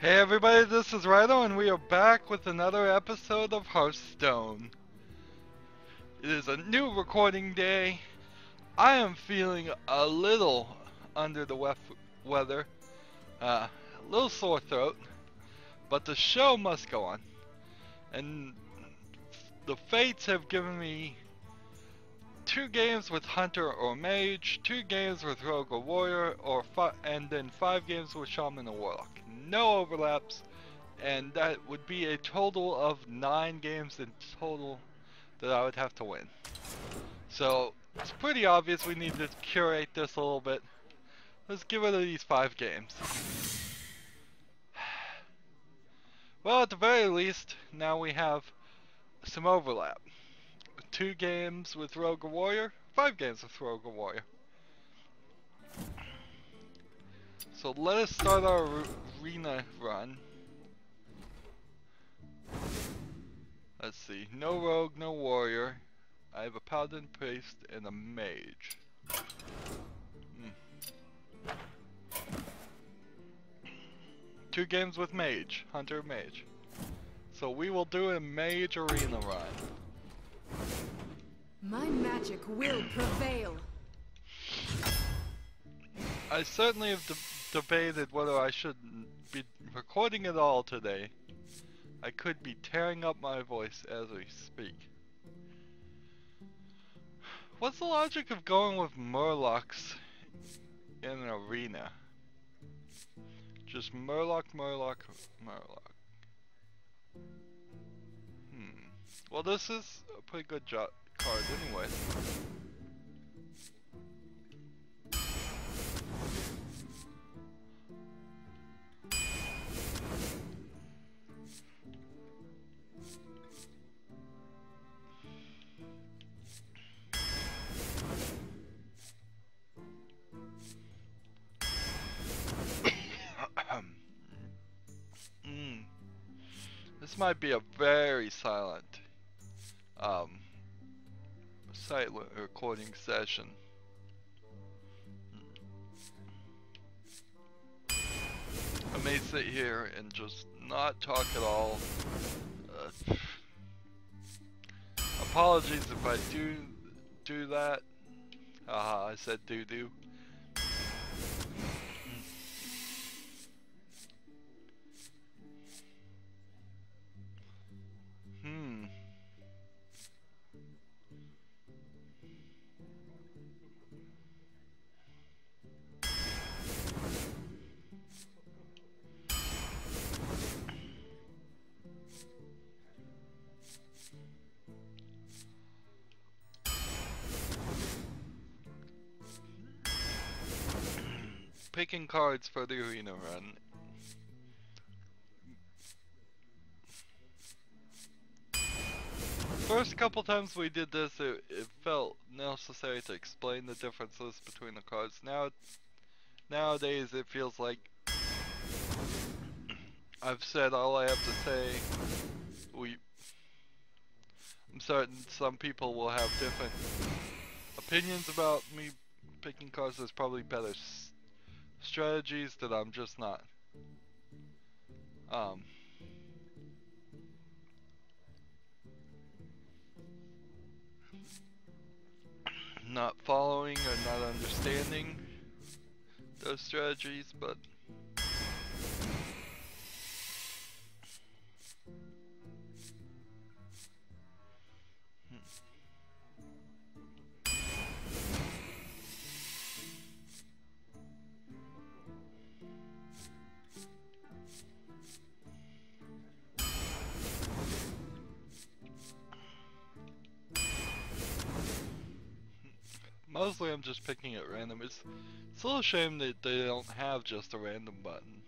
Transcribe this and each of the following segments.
Hey everybody, this is Rydo and we are back with another episode of Hearthstone. It is a new recording day. I am feeling a little under the weather, a little sore throat, but the show must go on. And the fates have given me 2 games with Hunter or Mage, 2 games with Rogue or Warrior, and then 5 games with Shaman or Warlock. No overlaps. And that would be a total of 9 games in total that I would have to win. So it's pretty obvious we need to curate this a little bit. Let's get rid of these 5 games. Well, at the very least, now we have some overlap. 2 games with Rogue or Warrior, 5 games with Rogue or Warrior. So let us start our arena run. Let's see, no Rogue, no Warrior. I have a Paladin, Priest, and a Mage. 2 games with Mage, Hunter, Mage. So we will do a Mage arena run. My magic will prevail. I certainly have debated whether I should be recording at all today. I could be tearing up my voice as we speak. What's the logic of going with Murlocs in an arena? Just Murloc. Well, this is a pretty good card anyway. This might be a very silent recording session. I may sit here and just not talk at all. Apologies if I do that. Haha, I said do. Picking cards for the arena run. First couple times we did this, it felt necessary to explain the differences between the cards. Nowadays it feels like I've said all I have to say. I'm certain some people will have different opinions about me picking cards. There's probably better strategies that I'm just not not following or not understanding those strategies, but mostly I'm just picking at random. It's a little shame that they don't have just a random button.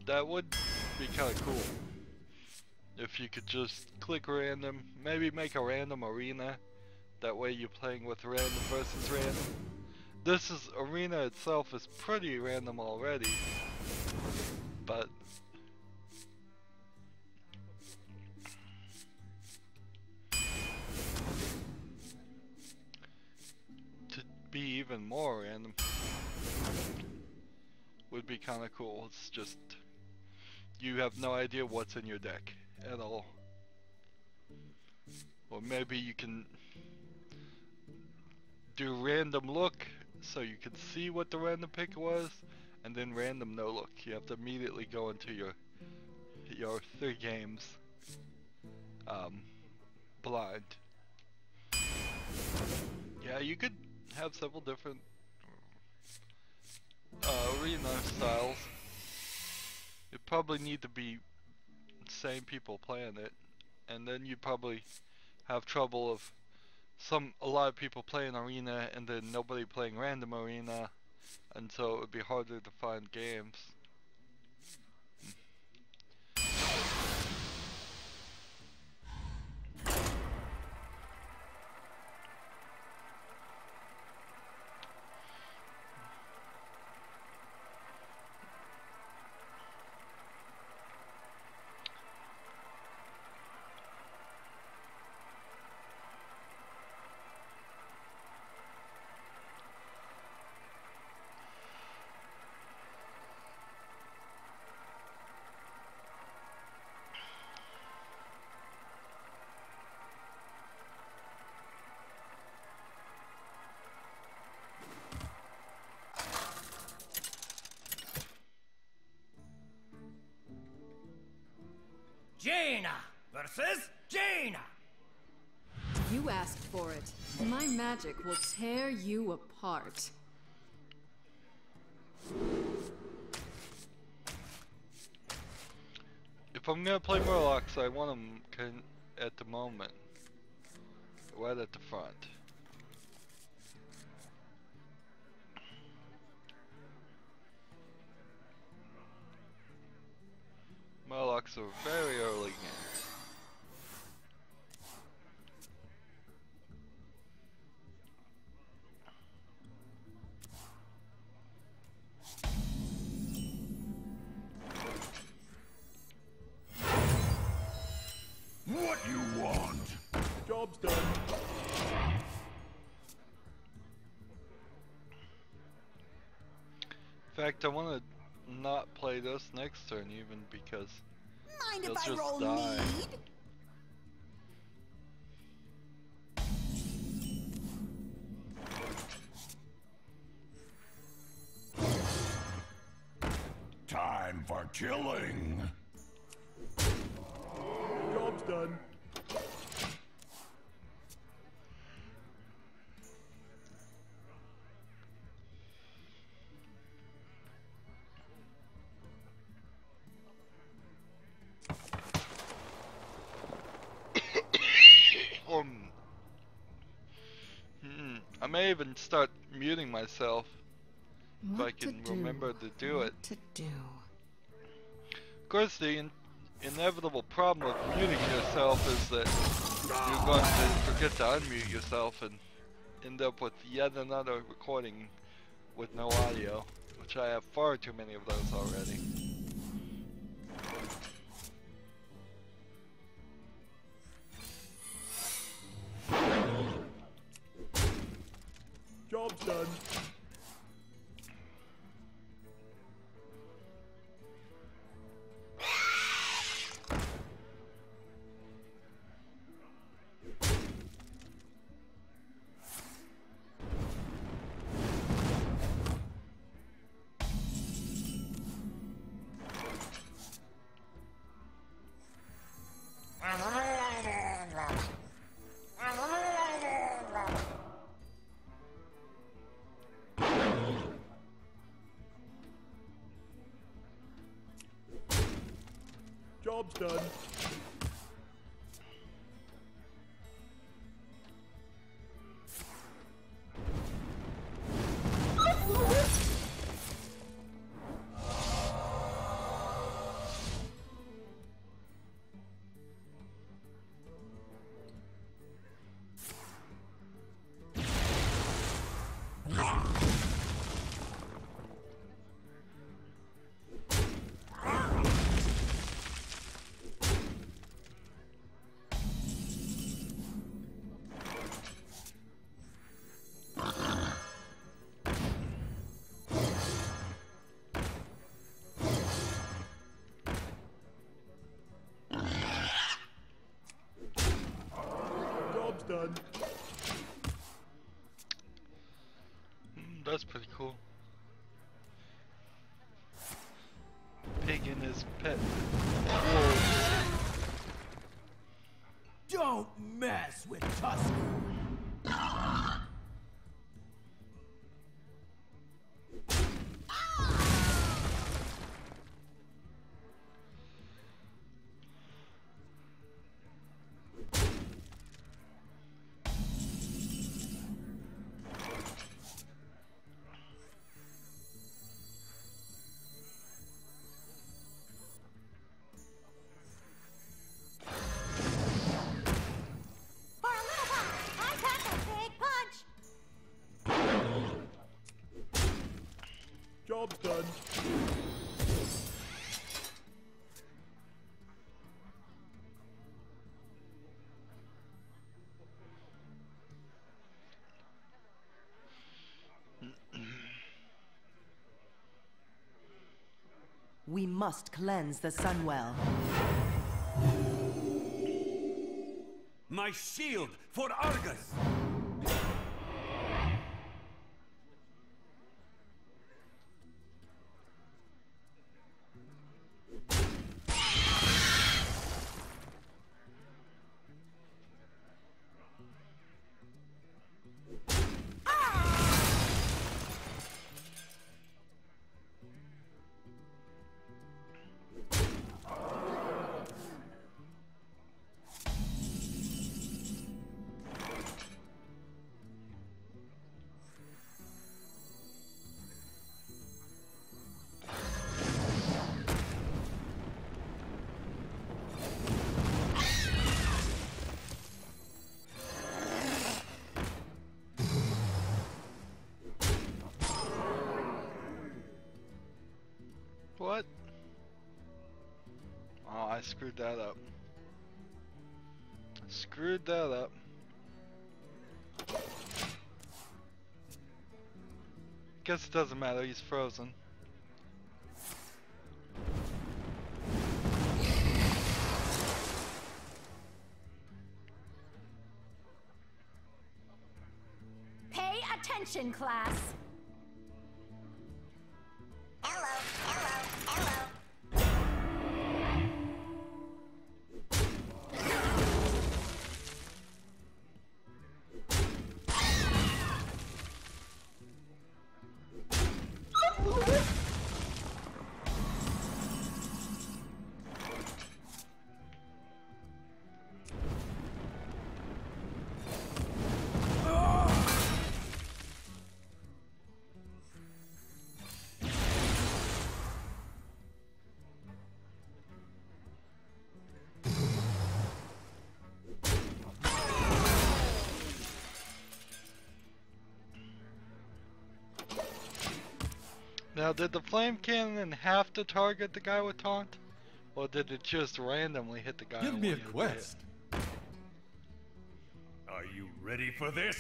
That would be kind of cool if you could just click random, maybe make a random arena. That way you're playing with random versus random. This arena itself is pretty random already, but to be even more random would be kind of cool. It's just you have no idea what's in your deck at all. Or maybe you can do random look so you can see what the random pick was, and then random no look. You have to immediately go into your 3 games blind. Yeah, you could have several different arena styles. You probably need to be same people playing it, and then you probably have trouble of a lot of people playing arena and then nobody playing random arena, and so it would be harder to find games. Jaina versus Jaina! You asked for it. My magic will tear you apart. If I'm gonna play Murlocs, I want them at the moment, right at the front. Murlocs are very early game. What you want? Job's done. In fact, I want to not play this next turn even because Mind he'll if I just roll die. need? Time for killing. Job's done. I may even start muting myself if I What can to remember to do it. What to do? Of course, the inevitable problem with muting yourself is that you're going to forget to unmute yourself and end up with yet another recording with no audio, which I have far too many of those already. Job's done. Job's done. pet wolves. Don't mess with Tusk. Job's done. We must cleanse the Sunwell. My shield for Argus! What? Oh, I screwed that up. Screwed that up. Guess it doesn't matter, he's frozen. Pay attention, class. Hello, hello, hello. Now, did the flame cannon have to target the guy with taunt? Or did it just randomly hit the guy? Give me a quest. Are you ready for this?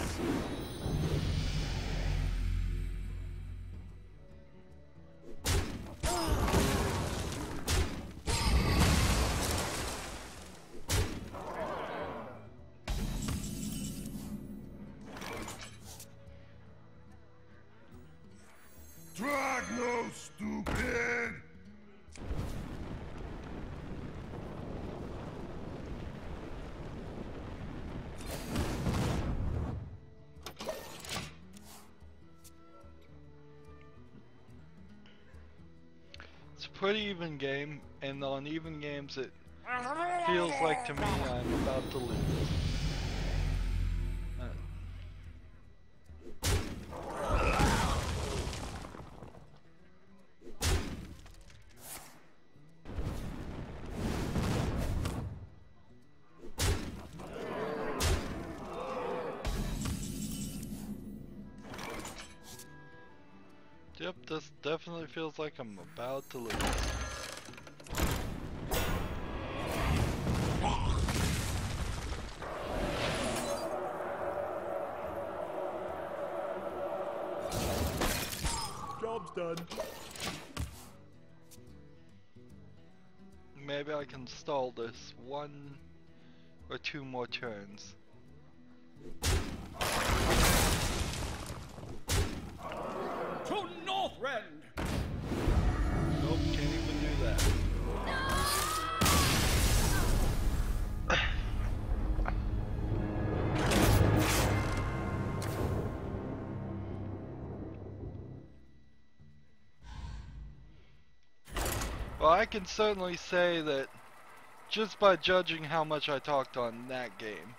Dragno, stupid! It's a pretty even game, and on even games it feels like to me I'm about to lose. Yep, this definitely feels like I'm about to lose. Job's done. Maybe I can stall this 1 or 2 more turns. To Northrend! Nope, can't even do that. No! Well, I can certainly say that just by judging how much I talked on that game,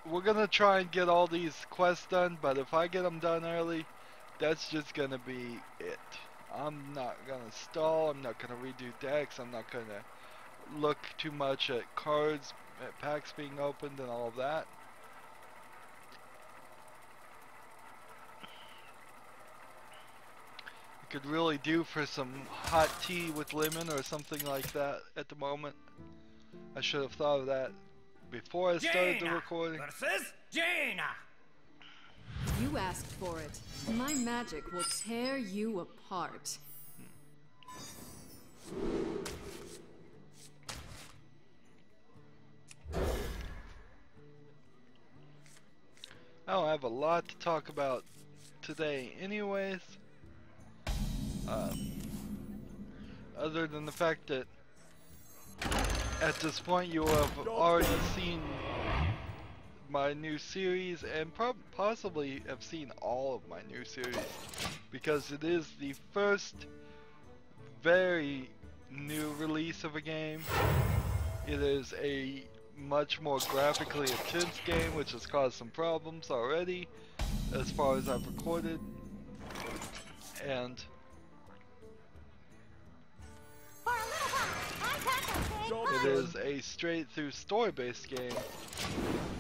we're gonna try and get all these quests done, but if I get them done early, that's just gonna be it. I'm not gonna stall, I'm not gonna redo decks, I'm not gonna look too much at cards, at packs being opened and all of that. Could really do for some hot tea with lemon or something like that at the moment. I should have thought of that before I started the recording. Versus Jaina. You asked for it. My magic will tear you apart. I don't have a lot to talk about today anyways. Other than the fact that at this point you have already seen my new series and possibly have seen all of my new series, because it is the first very new release of a game. It is a much more graphically intense game, which has caused some problems already as far as I've recorded, and it is a straight through story based game,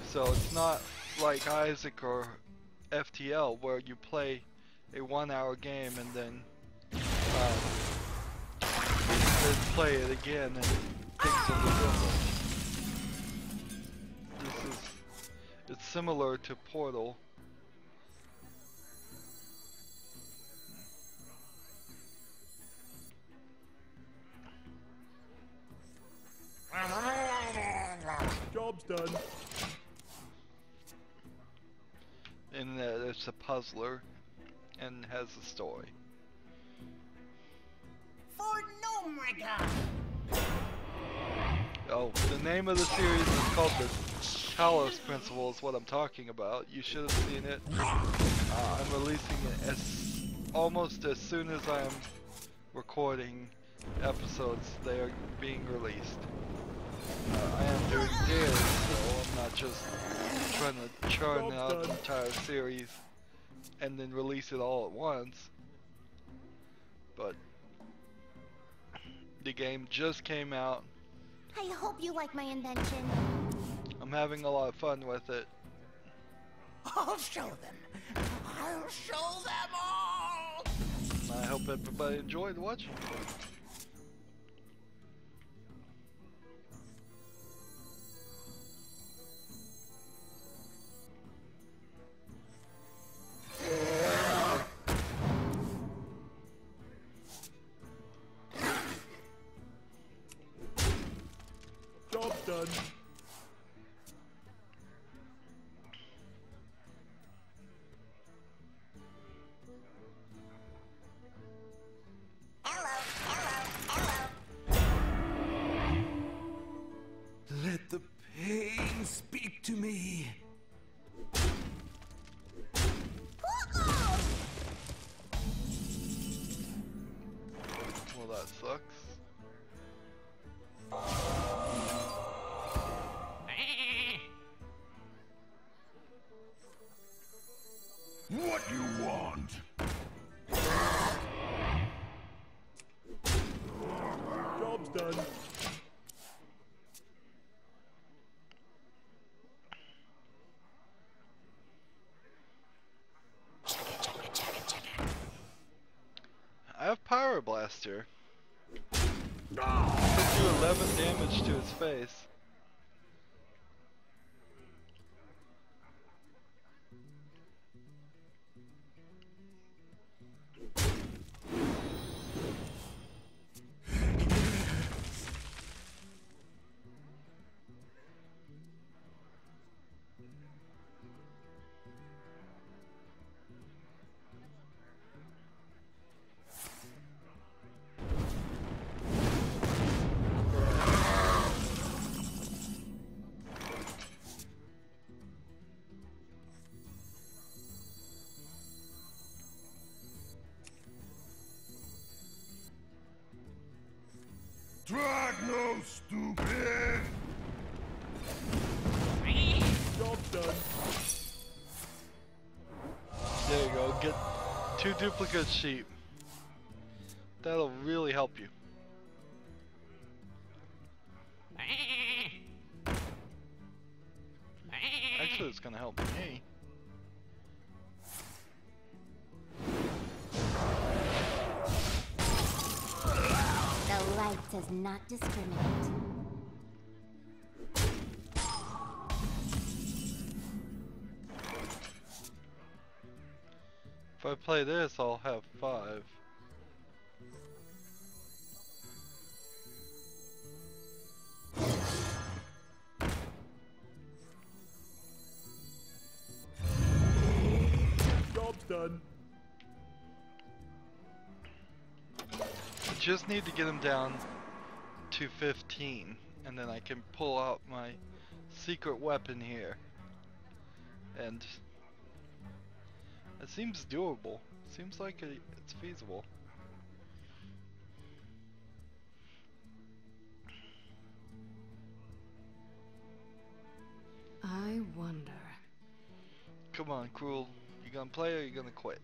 so it's not like Isaac or FTL where you play a 1 hour game and then play it again and things will be different. It's similar to Portal. Job's done. In that it's a puzzler and has a story. For Nomriga. Oh, the name of the series is called the Talos Principle is what I'm talking about. You should have seen it. I'm releasing it almost as soon as I am recording episodes. They are being released. I am doing daily, so I'm not just trying to churn out the entire series and then release it all at once. But the game just came out. I hope you like my invention. I'm having a lot of fun with it. I'll show them. I'll show them all. And I hope everybody enjoyed watching. Job's done. Let the pain speak to me. Well, that sucks. What you want? Job's done. I have Power Blaster. Could do 11 damage to his face. No, stupid! Job's done. There you go, get 2 duplicate sheep. That'll really help you. Actually, it's gonna help me. The light does not discriminate. If I play this, I'll have 5. Job's done. I just need to get him down to 15, and then I can pull out my secret weapon here. And it seems doable. Seems like it's feasible. I wonder. Come on, Cruel. You gonna play or you gonna quit?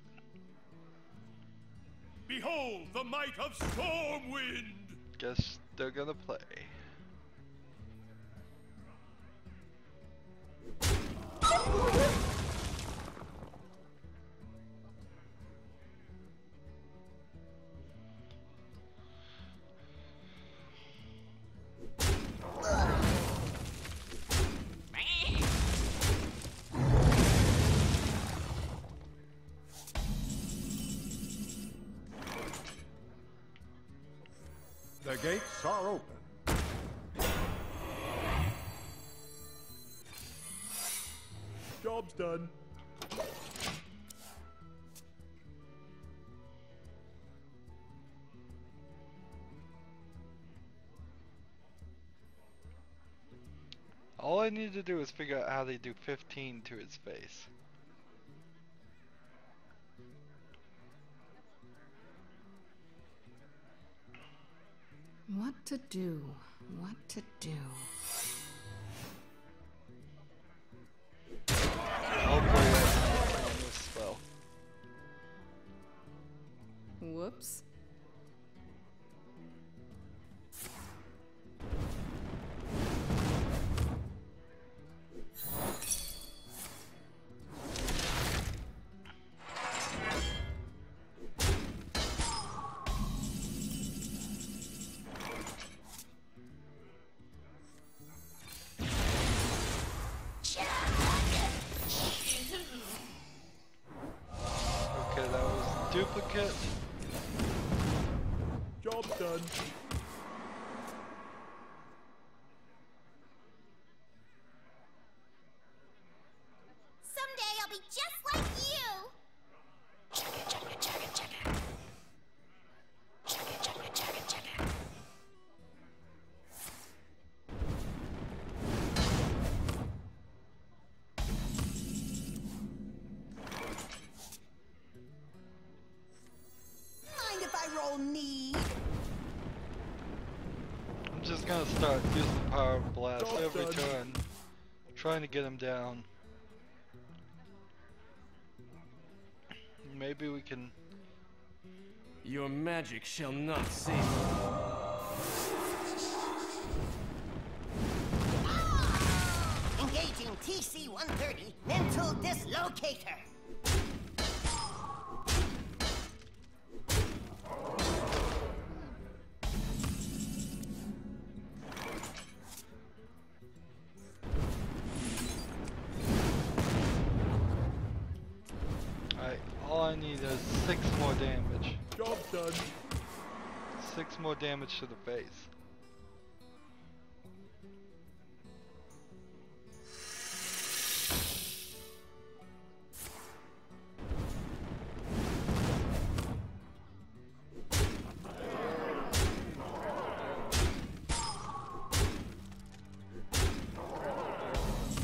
Behold the might of Stormwind! Guess they're gonna play. The gates are open. Job's done. All I need to do is figure out how they do 15 to his face. What to do? What to do? Hopefully that's on this spell. Whoops. Okay, that was duplicate. Job's done. Someday I'll be just like you! Mind if I roll need? I'm just gonna start using Power Blast Job every done. turn, trying to get him down. Maybe we can. Your magic shall not save you. Engaging TC-130 mental dislocator. Alright, all I need is 6 more damage. Job's done. 6 more damage to the face.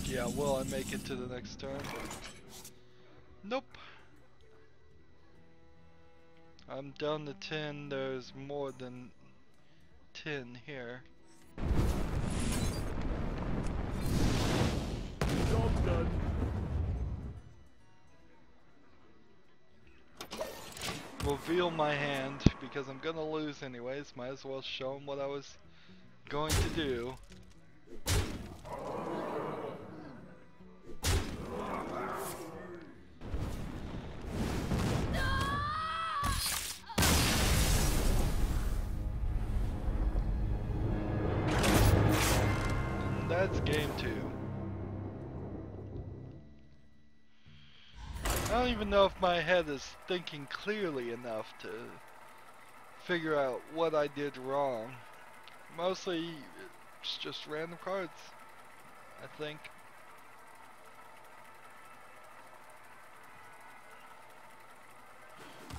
Yeah, will I make it to the next turn? Nope. I'm down to 10, there's more than 10 here. done. Reveal my hand because I'm gonna lose anyways. Might as well show him what I was going to do. And that's game 2. I don't even know if my head is thinking clearly enough to figure out what I did wrong. Mostly, it's just random cards, I think.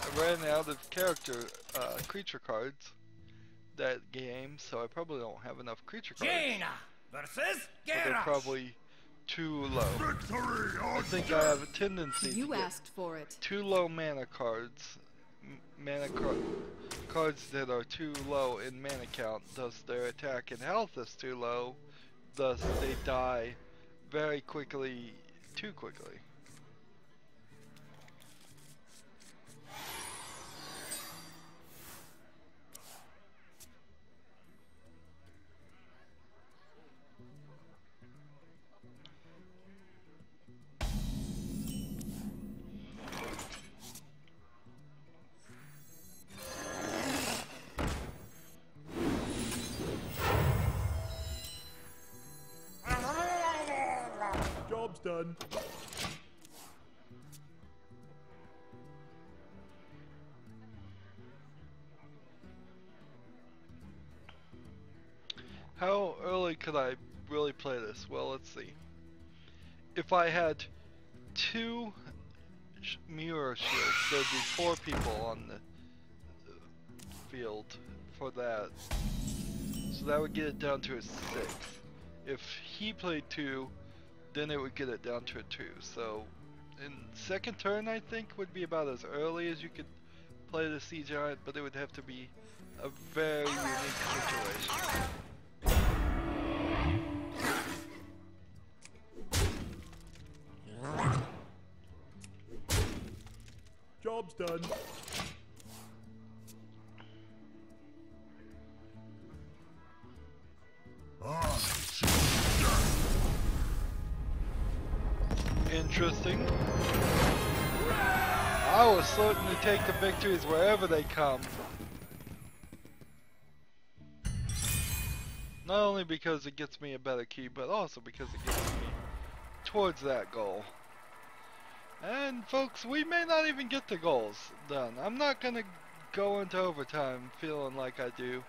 I ran out of creature cards that game, so I probably don't have enough creature cards. Jaina versus But they're Geralt. probably too low. Victory I or think I have a tendency to You get asked for it. too low mana cards. Cards that are too low in mana count, thus their attack and health is too low, thus they die very quickly, too quickly. job's done. How early could I really play this? Well, let's see. If I had 2 mirror shields, there'd be 4 people on the field for that. So that would get it down to a 6. If he played 2, then it would get it down to a 2. So in second turn, I think, would be about as early as you could play the Sea Giant, but it would have to be a very unique situation. Job's done. Interesting. I was certain to take the victories wherever they come. Not only because it gets me a better key, but also because it gets me towards that goal. And folks, we may not even get the goals done. I'm not gonna go into overtime feeling like I do.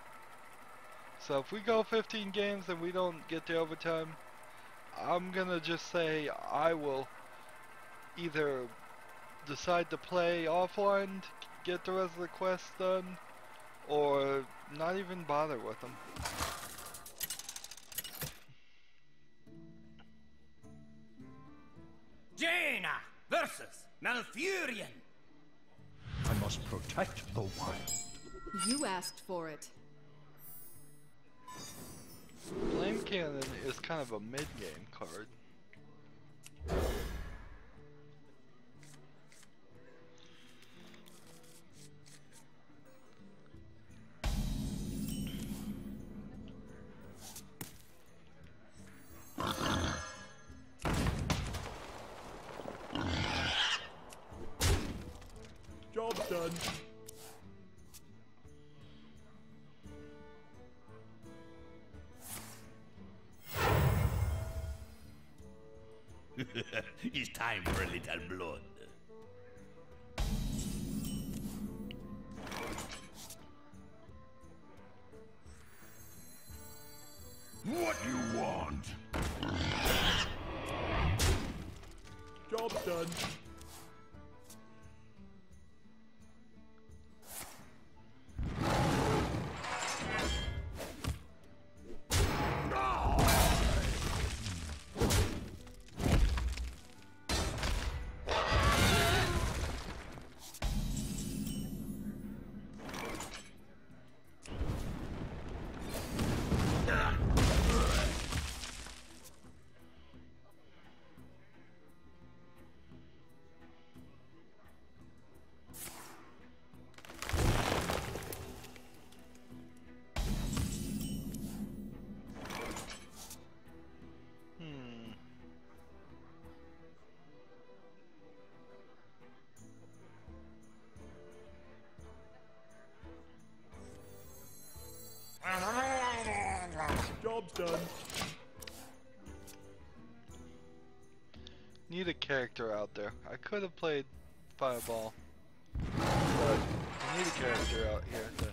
So if we go 15 games and we don't get to overtime, I'm gonna just say I will either decide to play offline to get the rest of the quests done, or not even bother with them. Jaina versus Malfurion. I must protect the wild. You asked for it. Flame Cannon is kind of a mid-game card. Job's done. It's time for a little blood. What you want? Job's done. done. Need a character out there. I could have played Fireball, but I need a character out here to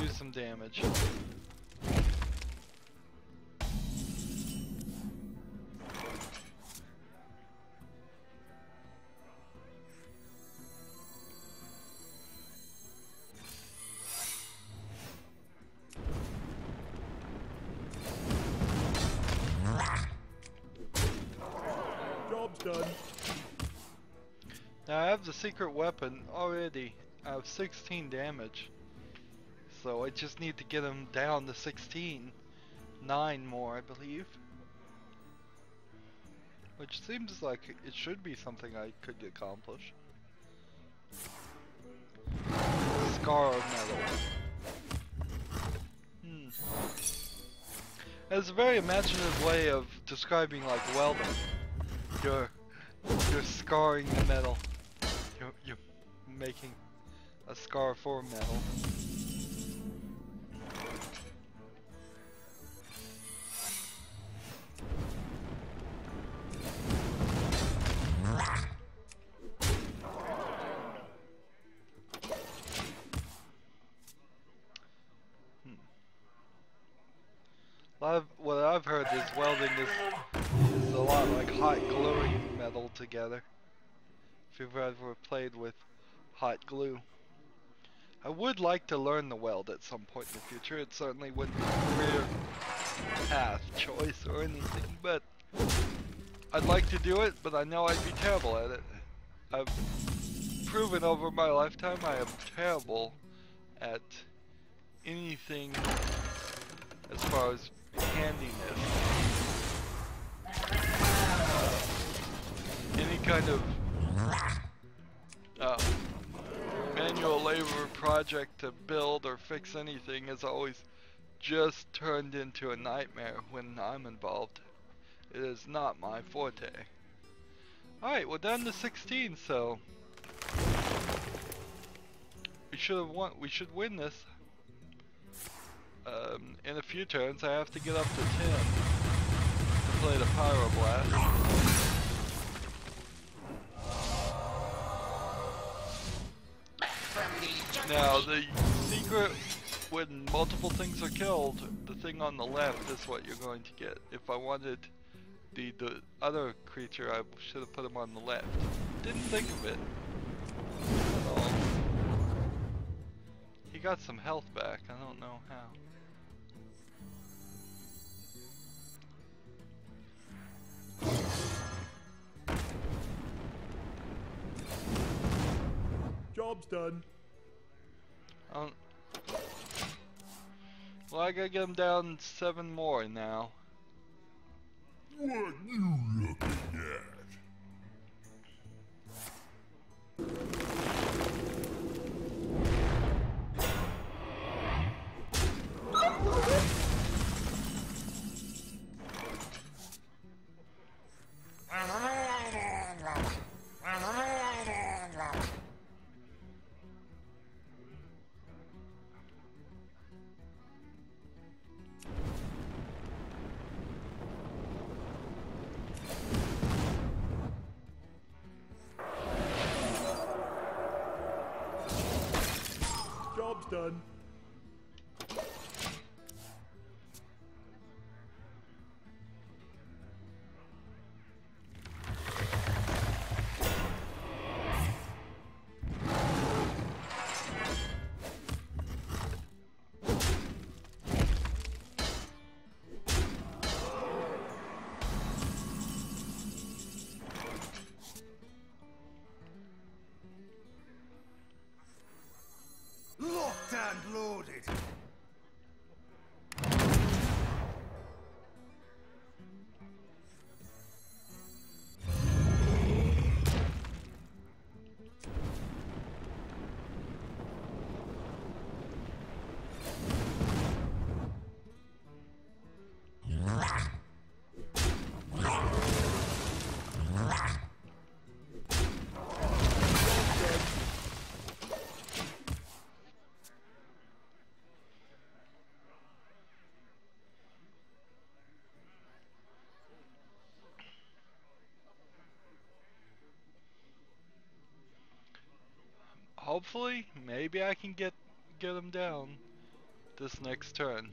do some damage. Job's done. Now I have the secret weapon already. I have 16 damage. So I just need to get him down to 16. 9 more, I believe. Which seems like it should be something I could accomplish. Scar of metal. It's a very imaginative way of describing like welding. You're scarring the metal. You're making a scar for metal. What I've heard is welding is a lot like hot gluing metal together. If you've ever played with hot glue. I would like to learn the weld at some point in the future. It certainly wouldn't be a career path choice or anything, but I'd like to do it, but I know I'd be terrible at it. I've proven over my lifetime I am terrible at anything as far as handiness. Any kind of manual labor project to build or fix anything has always just turned into a nightmare when I'm involved. It is not my forte. Alright, we're down to 16, so we should win this. In a few turns I have to get up to 10 to play the Pyroblast. Now the secret, when multiple things are killed, the thing on the left is what you're going to get. If I wanted the other creature, I should have put him on the left. Didn't think of it at all. He got some health back, I don't know how. Job's done. Well, I gotta get him down 7 more now. What you looking at? Job's done. Locked and loaded. hopefully, maybe I can get him down this next turn.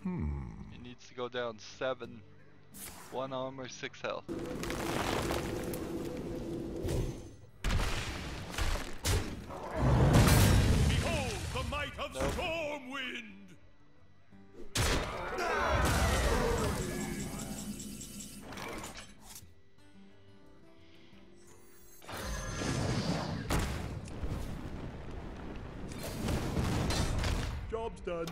He needs to go down 7, 1 armor, 6 health. Behold the might of Stormwind! Job's done.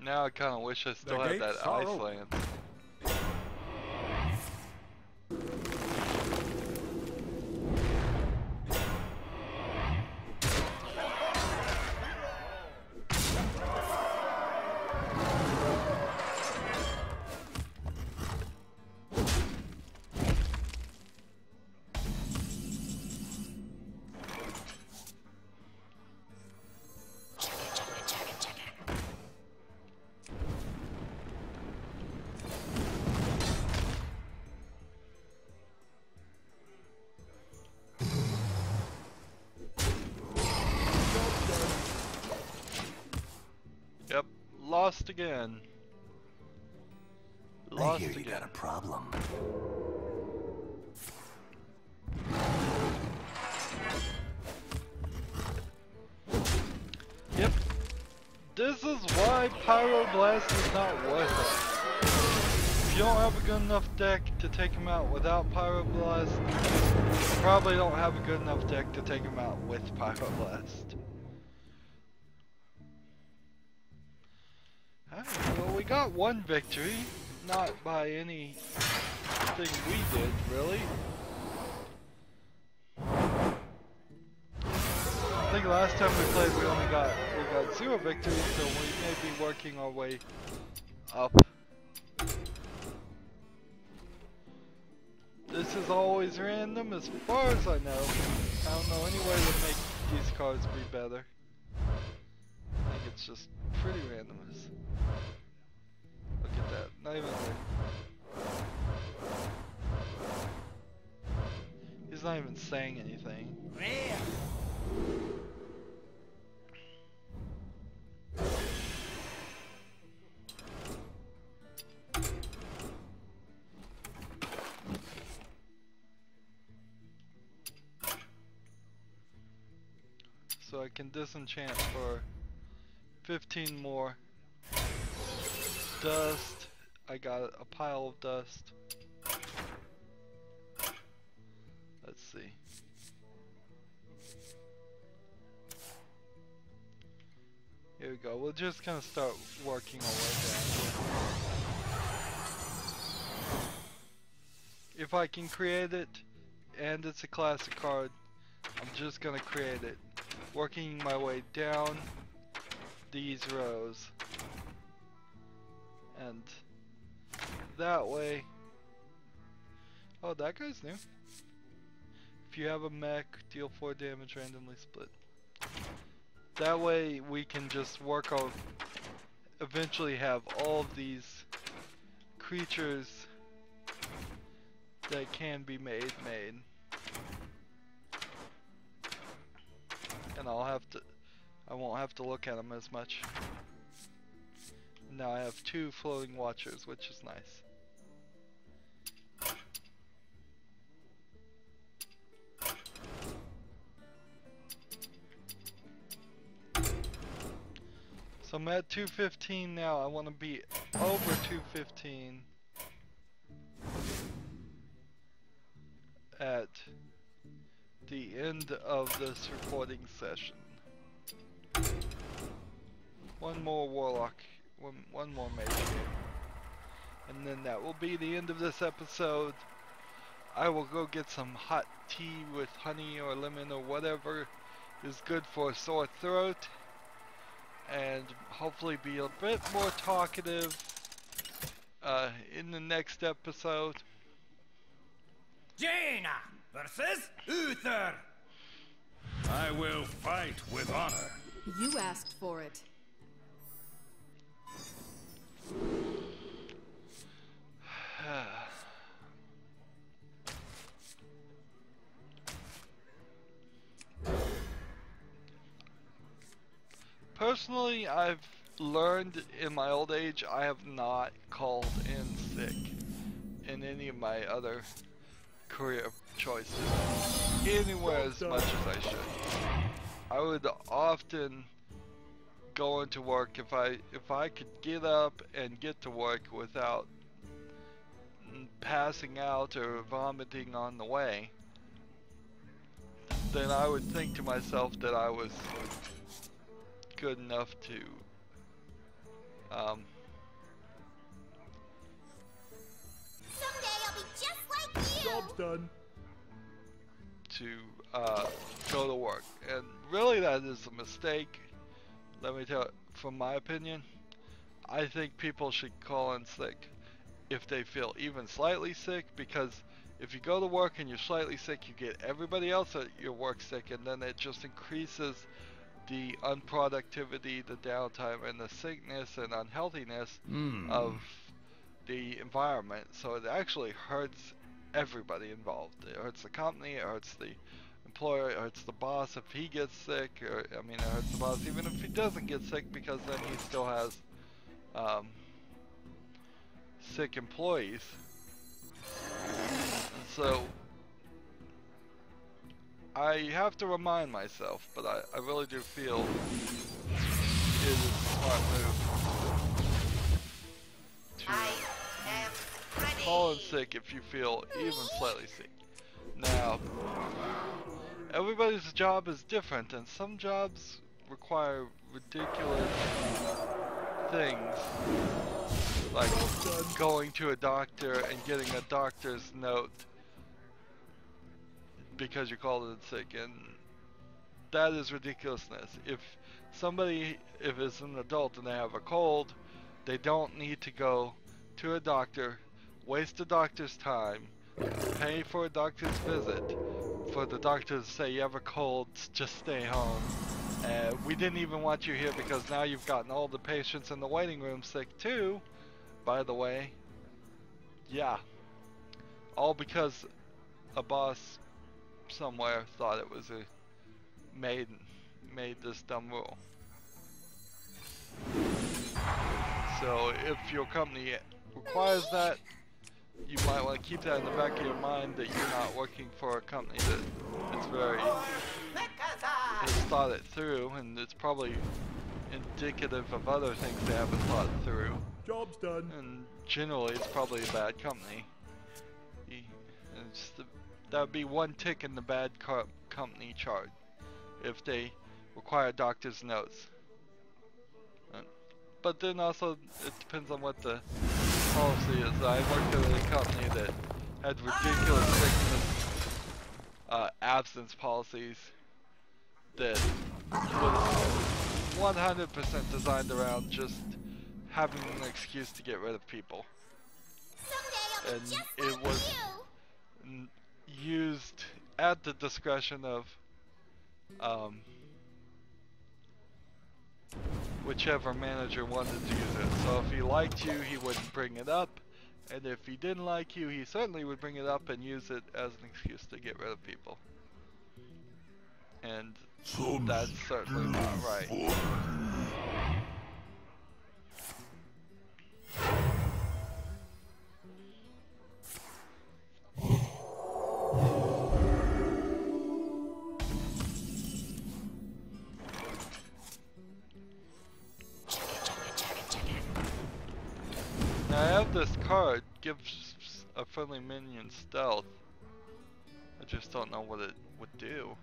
Now I kind of wish I still The had that gates are ice open. lance. Yep, lost again. Lost I hear you again. got a problem. Yep. This is why Pyroblast is not worth it. If you don't have a good enough deck to take him out without Pyroblast, you probably don't have a good enough deck to take him out with Pyroblast. Alright, well, we got one victory, not by anything we did, really. I think last time we played we got 0 victories, so we may be working our way up. This is always random as far as I know. I don't know any way to make these cards be better. I think it's just pretty random. Look at that, not even good. He's not even saying anything. So I can disenchant for 15 more. Dust. I got a pile of dust. Let's see. Here we go. We're just gonna start working our way down. If I can create it, and it's a classic card, I'm just gonna create it. Working my way down these rows. And that way... Oh, that guy's new. If you have a mech, deal 4 damage randomly split. That way we can just work out, eventually have all of these creatures that can be made. And I won't have to look at them as much. Now I have 2 floating watchers, which is nice. So I'm at 215 now. I want to be over 215 at the end of this recording session. One more warlock, one more mage game, and then that will be the end of this episode. I will go get some hot tea with honey or lemon or whatever is good for a sore throat, and hopefully be a bit more talkative in the next episode. Jaina versus Uther. I will fight with honor. You asked for it. personally, I've learned in my old age, I have not called in sick in any of my other career choices anywhere as much as I should. I would often go into work if I could get up and get to work without passing out or vomiting on the way, then I would think to myself that I was good enough to Someday I'll be just like you. Job's done. to go to work. And really that is a mistake. Let me tell you, from my opinion, I think people should call in sick if they feel even slightly sick, because if you go to work and you're slightly sick, you get everybody else at your work sick, and then it just increases the unproductivity, the downtime, and the sickness and unhealthiness of the environment. So it actually hurts everybody involved. It hurts the company, it hurts the employer, it hurts the boss if he gets sick, or I mean it hurts the boss even if he doesn't get sick, because then he still has sick employees. And so I have to remind myself, but I really do feel it is a smart move to call in sick if you feel even slightly sick. Now, everybody's job is different, and some jobs require ridiculous things, like going to a doctor and getting a doctor's note because you called in sick, and that is ridiculousness. If it's an adult and they have a cold, they don't need to go to a doctor, waste a doctor's time, pay for a doctor's visit, for the doctor to say you have a cold, just stay home. We didn't even want you here because now you've gotten all the patients in the waiting room sick too, by the way. Yeah. All because a boss somewhere thought it was made this dumb rule. So if your company requires that, you might want to keep that in the back of your mind, that you're not working for a company that is very has thought it through, and it's probably indicative of other things they haven't thought through. Job's done. And generally it's probably a bad company. That would be one tick in the bad company chart if they require doctor's notes. But then also it depends on what the policy is. I worked at a company that had ridiculous sickness absence policies that was 100% designed around just having an excuse to get rid of people. And it was used at the discretion of whichever manager wanted to use it. So if he liked you, he wouldn't bring it up, and if he didn't like you, he certainly would bring it up and use it as an excuse to get rid of people. And that's certainly not right. Now I have this card, gives a friendly minion stealth. I just don't know what it would do.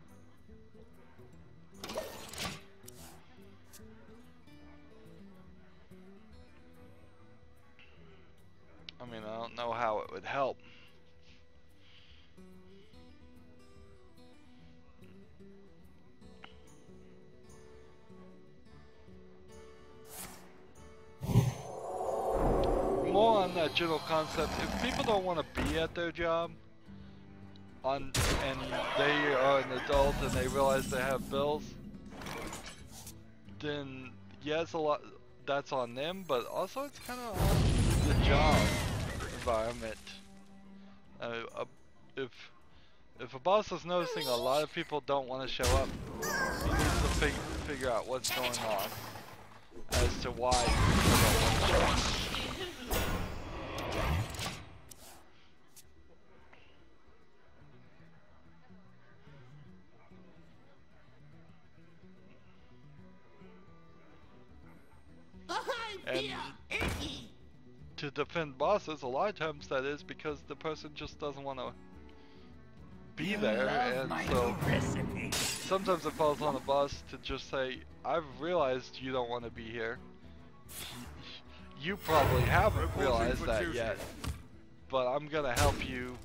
I mean, I don't know how it would help. More on that general concept, if people don't want to be at their job, and they are an adult and they realize they have bills, then yes, a lot that's on them, but also it's kind of on the job environment. If a boss is noticing a lot of people don't want to show up, he needs to figure out what's going on. as to why people don't want to change. And to defend bosses, a lot of times that is because the person just doesn't want to be there, and so sometimes it falls on the boss to just say, I've realized you don't want to be here. You probably haven't realized that yet, but I'm gonna help you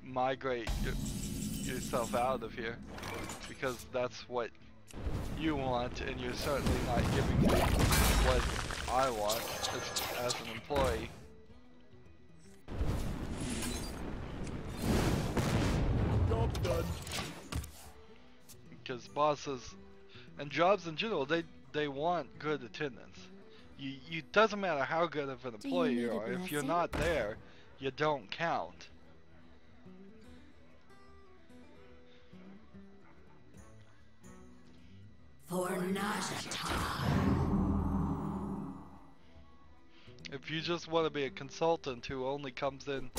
migrate yourself out of here, because that's what you want, and you're certainly not giving me what I want as an employee. Job done. Because bosses and jobs in general, they want good attendance. You doesn't matter how good of an employee you are, if you're not there, you don't count. For Najata. If you just want to be a consultant who only comes in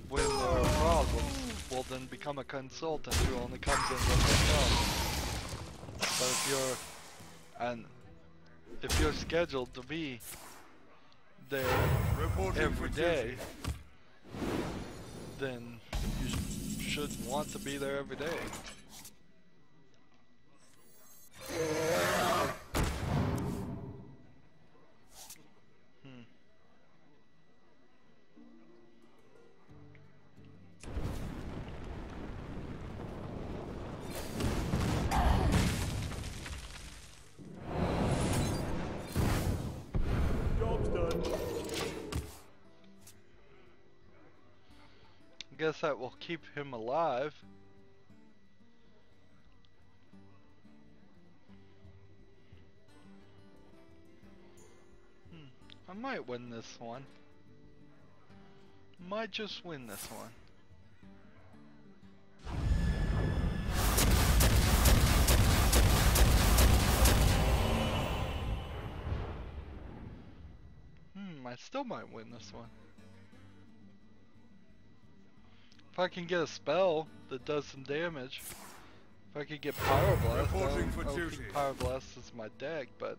when there are problems, well then become a consultant who only comes in when there are problems. But if you're scheduled to be there every day, then you should want to be there every day. Guess that will keep him alive. I might win this one. Might just win this one. I still might win this one. If I can get a spell that does some damage, if I could get Pyroblast, I don't think Pyroblast is my deck, but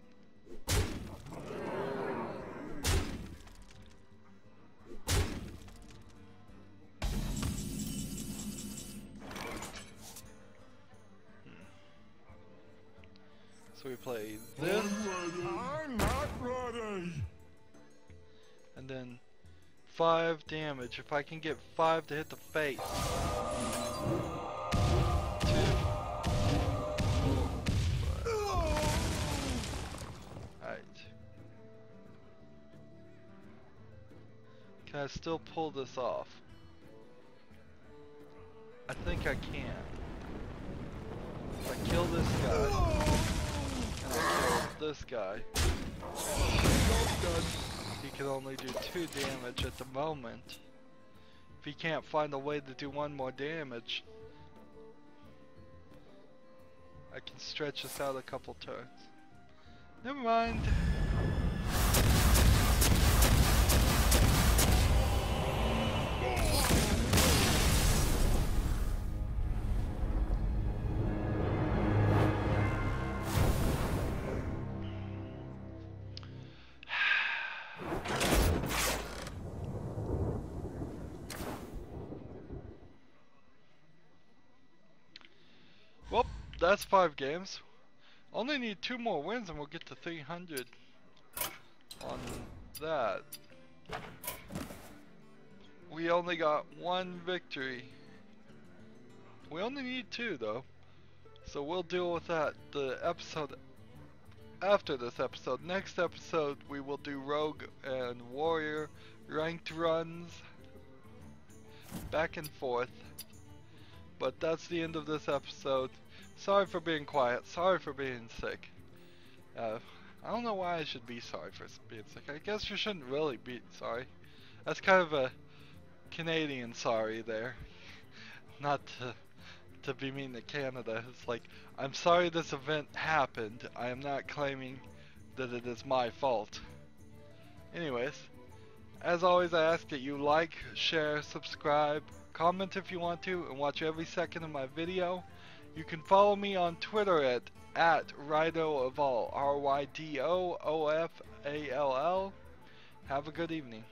so we play this, I'm not ready. and then 5 damage. If I can get 5 to hit the face. 2. Alright. Can I still pull this off? I think I can. If I kill this guy, and I kill this guy, he can only do 2 damage at the moment. If he can't find a way to do 1 more damage, I can stretch this out a couple turns. Never mind. Well, that's 5 games. Only need 2 more wins and we'll get to 300 on that. We only got 1 victory. We only need 2 though. So we'll deal with that the episode after this episode. Next episode we will do Rogue and Warrior ranked runs back and forth. But that's the end of this episode. Sorry for being quiet. Sorry for being sick. I don't know why I should be sorry for being sick. I guess you shouldn't really be sorry. That's kind of a Canadian sorry there. Not to be mean to Canada. It's like, I'm sorry this event happened. I am not claiming that it is my fault. Anyways, as always, I ask that you like, share, subscribe, comment if you want to, and watch every second of my video. You can follow me on Twitter at Rydo Evolve, RYDOOFALL. Have a good evening.